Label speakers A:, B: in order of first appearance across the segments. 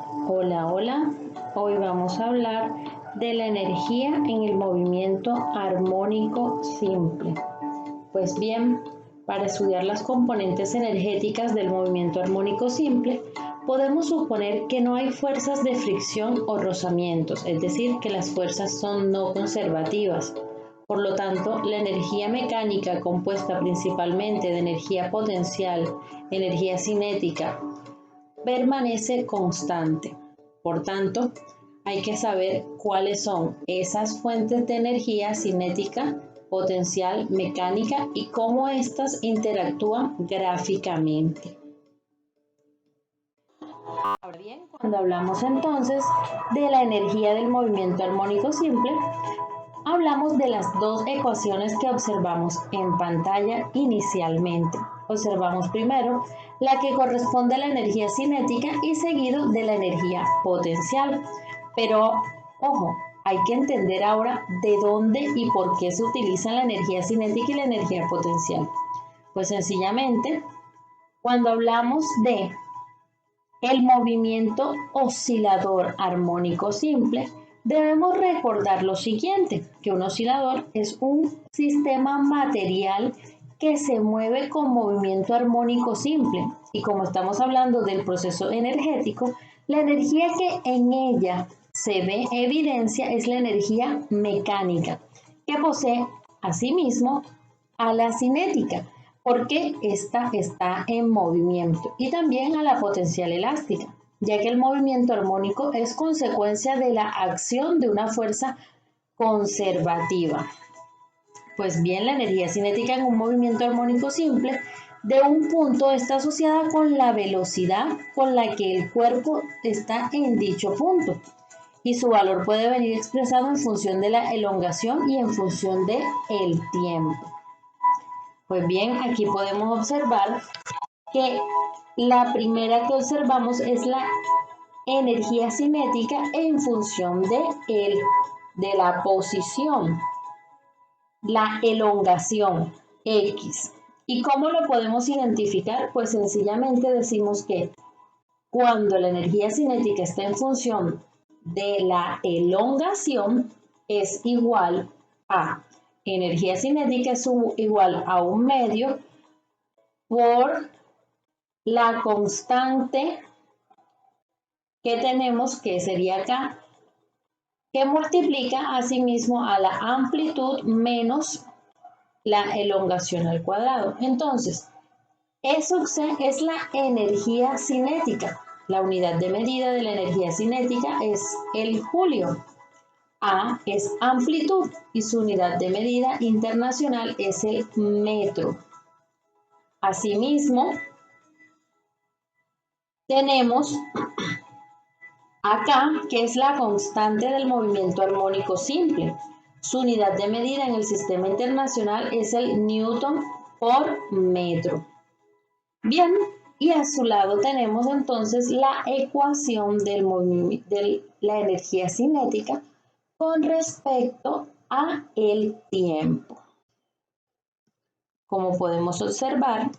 A: Hola, hola. Hoy vamos a hablar de la energía en el movimiento armónico simple. Pues bien, para estudiar las componentes energéticas del movimiento armónico simple, podemos suponer que no hay fuerzas de fricción o rozamientos, es decir, que las fuerzas son no conservativas. Por lo tanto, la energía mecánica, compuesta principalmente de energía potencial, energía cinética, permanece constante. Por tanto, hay que saber cuáles son esas fuentes de energía cinética, potencial, mecánica y cómo éstas interactúan gráficamente. Ahora bien, cuando hablamos entonces de la energía del movimiento armónico simple, hablamos de las dos ecuaciones que observamos en pantalla inicialmente. Observamos primero la que corresponde a la energía cinética y seguido de la energía potencial. Pero, ojo, hay que entender ahora de dónde y por qué se utilizan la energía cinética y la energía potencial. Pues sencillamente, cuando hablamos de el movimiento oscilador armónico simple, debemos recordar lo siguiente, que un oscilador es un sistema material que se mueve con movimiento armónico simple. Y como estamos hablando del proceso energético, la energía que en ella se ve evidencia es la energía mecánica, que posee asimismo a la cinética, porque esta está en movimiento, y también a la potencial elástica, ya que el movimiento armónico es consecuencia de la acción de una fuerza conservativa. Pues bien, la energía cinética en un movimiento armónico simple de un punto está asociada con la velocidad con la que el cuerpo está en dicho punto, y su valor puede venir expresado en función de la elongación y en función del tiempo. Pues bien, aquí podemos observar que la primera que observamos es la energía cinética en función de la posición, la elongación X. ¿Y cómo lo podemos identificar? Pues sencillamente decimos que cuando la energía cinética está en función de la elongación es igual a energía cinética es igual a un medio por la constante que tenemos, que sería acá, que multiplica asimismo a la amplitud menos la elongación al cuadrado. Entonces, eso es la energía cinética. La unidad de medida de la energía cinética es el julio. A es amplitud y su unidad de medida internacional es el metro. Asimismo, tenemos acá que es la constante del movimiento armónico simple. Su unidad de medida en el sistema internacional es el newton por metro. Bien, y a su lado tenemos entonces la ecuación de la energía cinética con respecto a el tiempo. Como podemos observar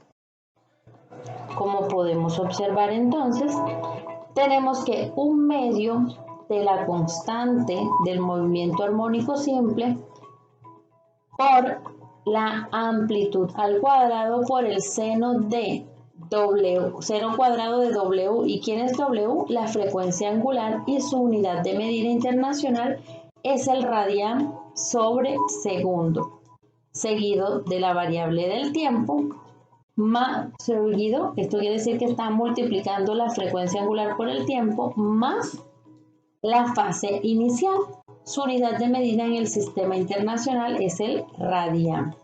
A: entonces, tenemos que un medio de la constante del movimiento armónico simple por la amplitud al cuadrado por el seno de W, seno cuadrado de W. ¿Y quién es W? La frecuencia angular, y su unidad de medida internacional es el radián sobre segundo, seguido de la variable del tiempo, esto quiere decir que está multiplicando la frecuencia angular por el tiempo más la fase inicial. Su unidad de medida en el sistema internacional es el radián.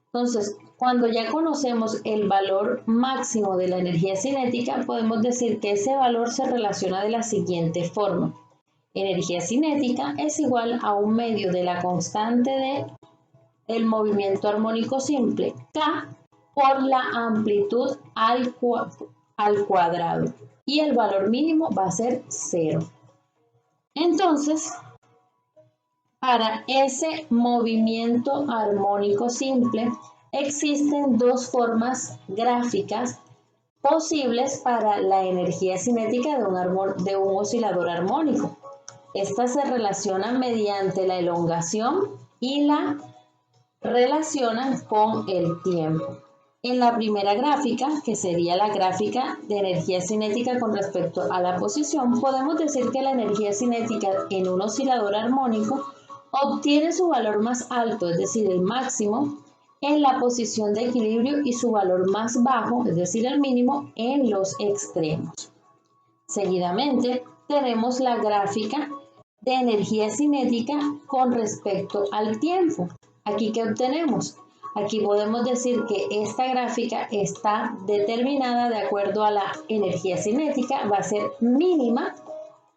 A: Entonces, cuando ya conocemos el valor máximo de la energía cinética, podemos decir que ese valor se relaciona de la siguiente forma. Energía cinética es igual a un medio de la constante del movimiento armónico simple, K, por la amplitud al cuadrado. Y el valor mínimo va a ser 0. Entonces, para ese movimiento armónico simple existen dos formas gráficas posibles para la energía cinética de un oscilador armónico. Estas se relacionan mediante la elongación y la relacionan con el tiempo. En la primera gráfica, que sería la gráfica de energía cinética con respecto a la posición, podemos decir que la energía cinética en un oscilador armónico obtiene su valor más alto, es decir, el máximo, en la posición de equilibrio y su valor más bajo, es decir, el mínimo, en los extremos. Seguidamente, tenemos la gráfica de energía cinética con respecto al tiempo. Aquí, ¿qué obtenemos? Aquí podemos decir que esta gráfica está determinada de acuerdo a la energía cinética, va a ser mínima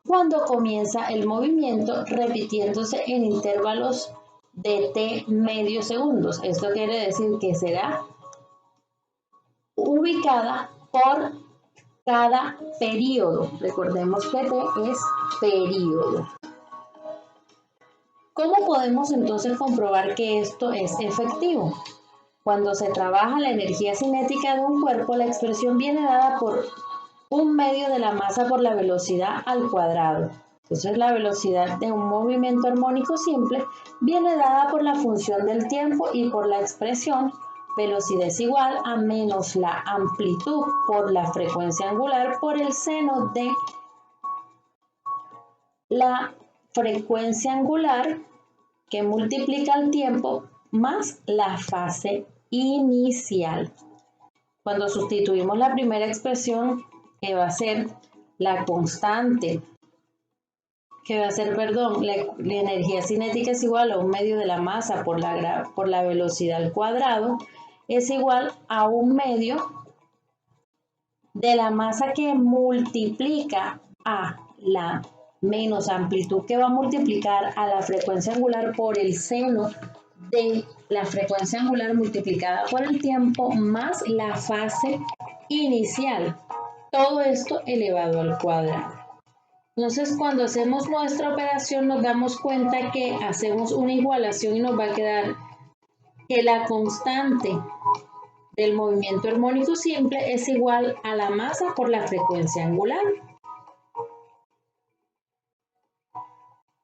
A: cuando comienza el movimiento, repitiéndose en intervalos de t medios segundos. Esto quiere decir que será ubicada por cada periodo. Recordemos que t es periodo. ¿Cómo podemos entonces comprobar que esto es efectivo? Cuando se trabaja la energía cinética de un cuerpo, la expresión viene dada por un medio de la masa por la velocidad al cuadrado. Entonces, la velocidad de un movimiento armónico simple viene dada por la función del tiempo y por la expresión velocidad es igual a menos la amplitud por la frecuencia angular por el seno de la frecuencia angular que multiplica el tiempo más la fase inicial. Cuando sustituimos la primera expresión, que va a ser la constante, la energía cinética es igual a un medio de la masa por la velocidad al cuadrado, es igual a un medio de la masa que multiplica a la menos amplitud que va a multiplicar a la frecuencia angular por el seno de la frecuencia angular multiplicada por el tiempo más la fase inicial. Todo esto elevado al cuadrado. Entonces, cuando hacemos nuestra operación nos damos cuenta que hacemos una igualación y nos va a quedar que la constante del movimiento armónico simple es igual a la masa por la frecuencia angular.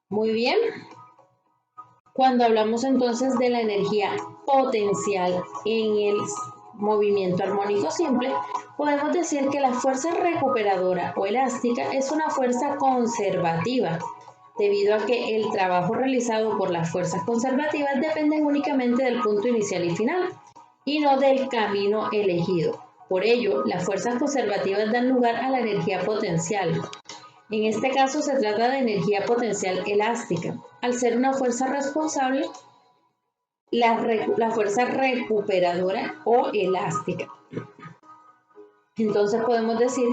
A: Muy bien. Cuando hablamos entonces de la energía potencial en el movimiento armónico simple, podemos decir que la fuerza recuperadora o elástica es una fuerza conservativa, debido a que el trabajo realizado por las fuerzas conservativas depende únicamente del punto inicial y final, y no del camino elegido. Por ello, las fuerzas conservativas dan lugar a la energía potencial. En este caso se trata de energía potencial elástica. Al ser una fuerza responsable, la fuerza recuperadora o elástica. Entonces podemos decir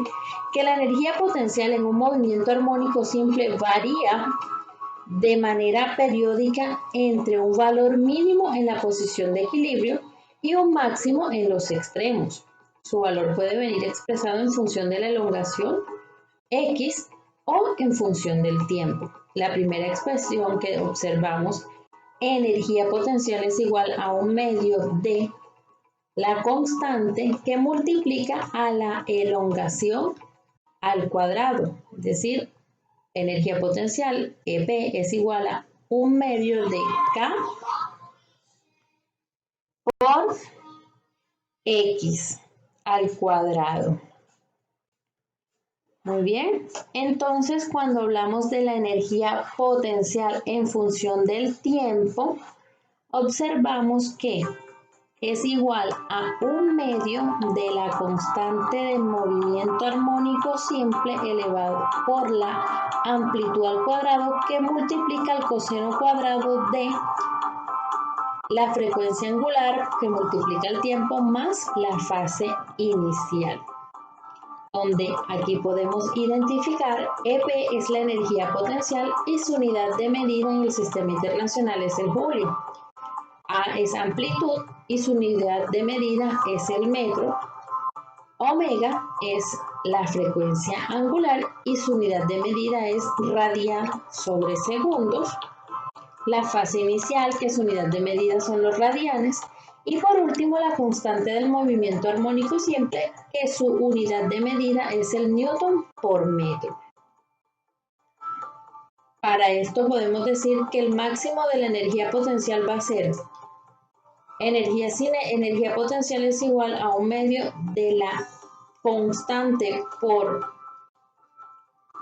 A: que la energía potencial en un movimiento armónico simple varía de manera periódica entre un valor mínimo en la posición de equilibrio y un máximo en los extremos. Su valor puede venir expresado en función de la elongación X o en función del tiempo. La primera expresión que observamos, energía potencial es igual a un medio de la constante que multiplica a la elongación al cuadrado, es decir, energía potencial EP es igual a un medio de K por X al cuadrado. Muy bien, entonces cuando hablamos de la energía potencial en función del tiempo, observamos que es igual a un medio de la constante de movimiento armónico simple elevado por la amplitud al cuadrado que multiplica el coseno cuadrado de la frecuencia angular que multiplica el tiempo más la fase inicial, donde aquí podemos identificar EP es la energía potencial y su unidad de medida en el sistema internacional es el joule. A es amplitud y su unidad de medida es el metro. Omega es la frecuencia angular y su unidad de medida es radian sobre segundos. La fase inicial, que su unidad de medida son los radianes, Y por último, la constante del movimiento armónico simple, que su unidad de medida es el newton por metro. Para esto podemos decir que el máximo de la energía potencial va a ser energía potencial es igual a 1/2 de la constante por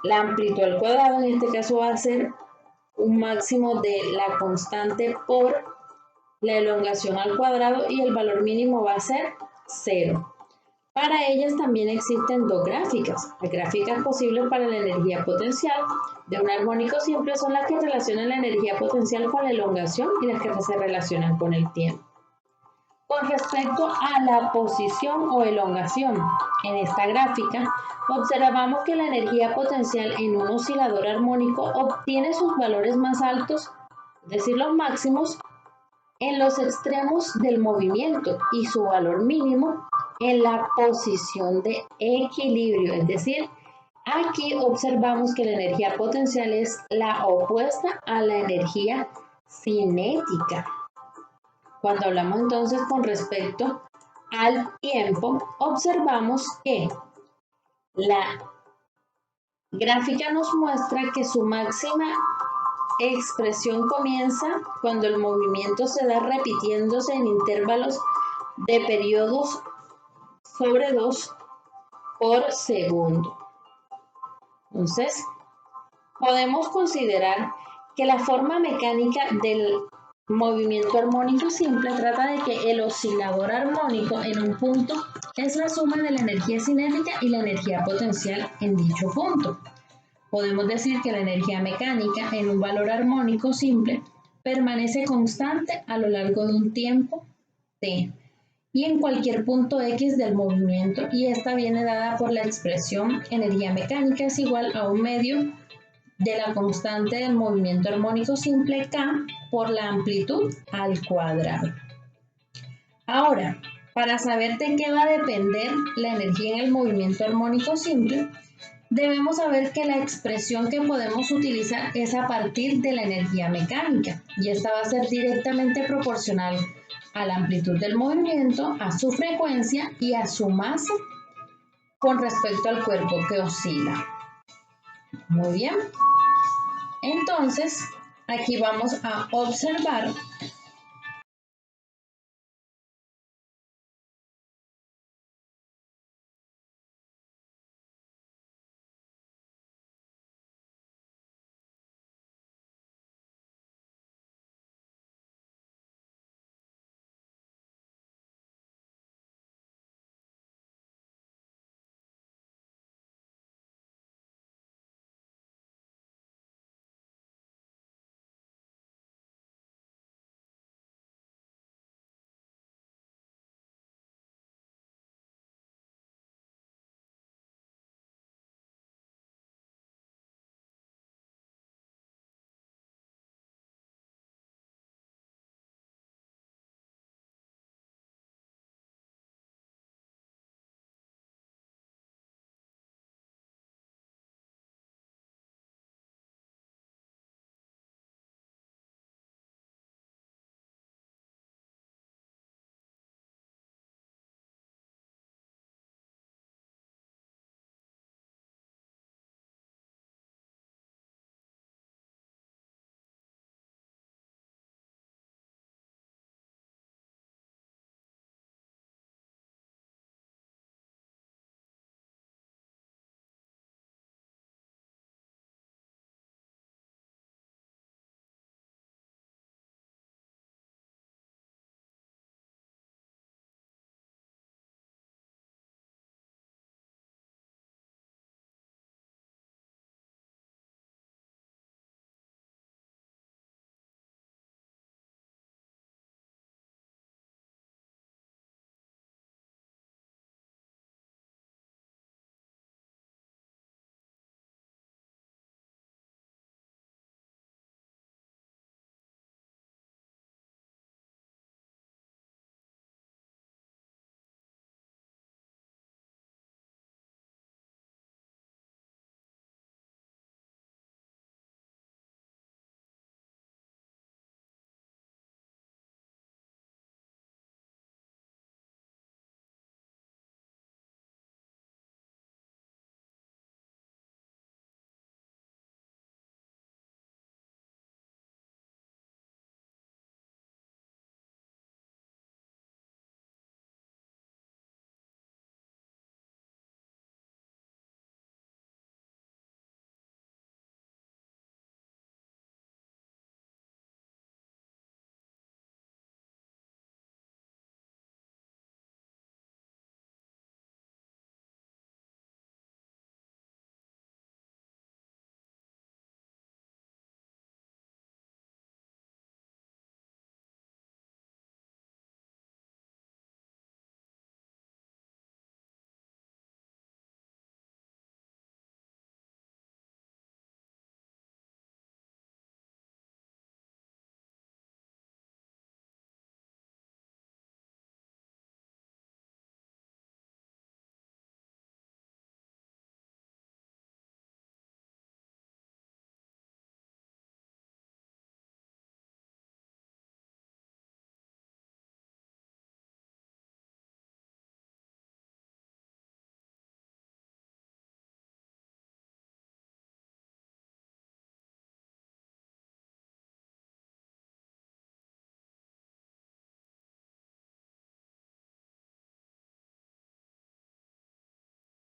A: la amplitud al cuadrado. En este caso va a ser un máximo de la constante por la elongación al cuadrado y el valor mínimo va a ser 0. Para ellas también existen dos gráficas. Las gráficas posibles para la energía potencial de un armónico simple son las que relacionan la energía potencial con la elongación y las que se relacionan con el tiempo. Con respecto a la posición o elongación, en esta gráfica observamos que la energía potencial en un oscilador armónico obtiene sus valores más altos, es decir, los máximos, en los extremos del movimiento y su valor mínimo en la posición de equilibrio, es decir, aquí observamos que la energía potencial es la opuesta a la energía cinética. Cuando hablamos entonces con respecto al tiempo, observamos que la gráfica nos muestra que su máxima expresión comienza cuando el movimiento se da repitiéndose en intervalos de periodos sobre 2 por segundo. Entonces, podemos considerar que la forma mecánica del movimiento armónico simple trata de que el oscilador armónico en un punto es la suma de la energía cinética y la energía potencial en dicho punto. Podemos decir que la energía mecánica en un valor armónico simple permanece constante a lo largo de un tiempo t y en cualquier punto x del movimiento, y esta viene dada por la expresión energía mecánica es igual a 1/2 de la constante del movimiento armónico simple k por la amplitud al cuadrado. Ahora, para saber de qué va a depender la energía en el movimiento armónico simple, debemos saber que la expresión que podemos utilizar es a partir de la energía mecánica, y esta va a ser directamente proporcional a la amplitud del movimiento, a su frecuencia y a su masa con respecto al cuerpo que oscila. Muy bien. Entonces, aquí vamos a observar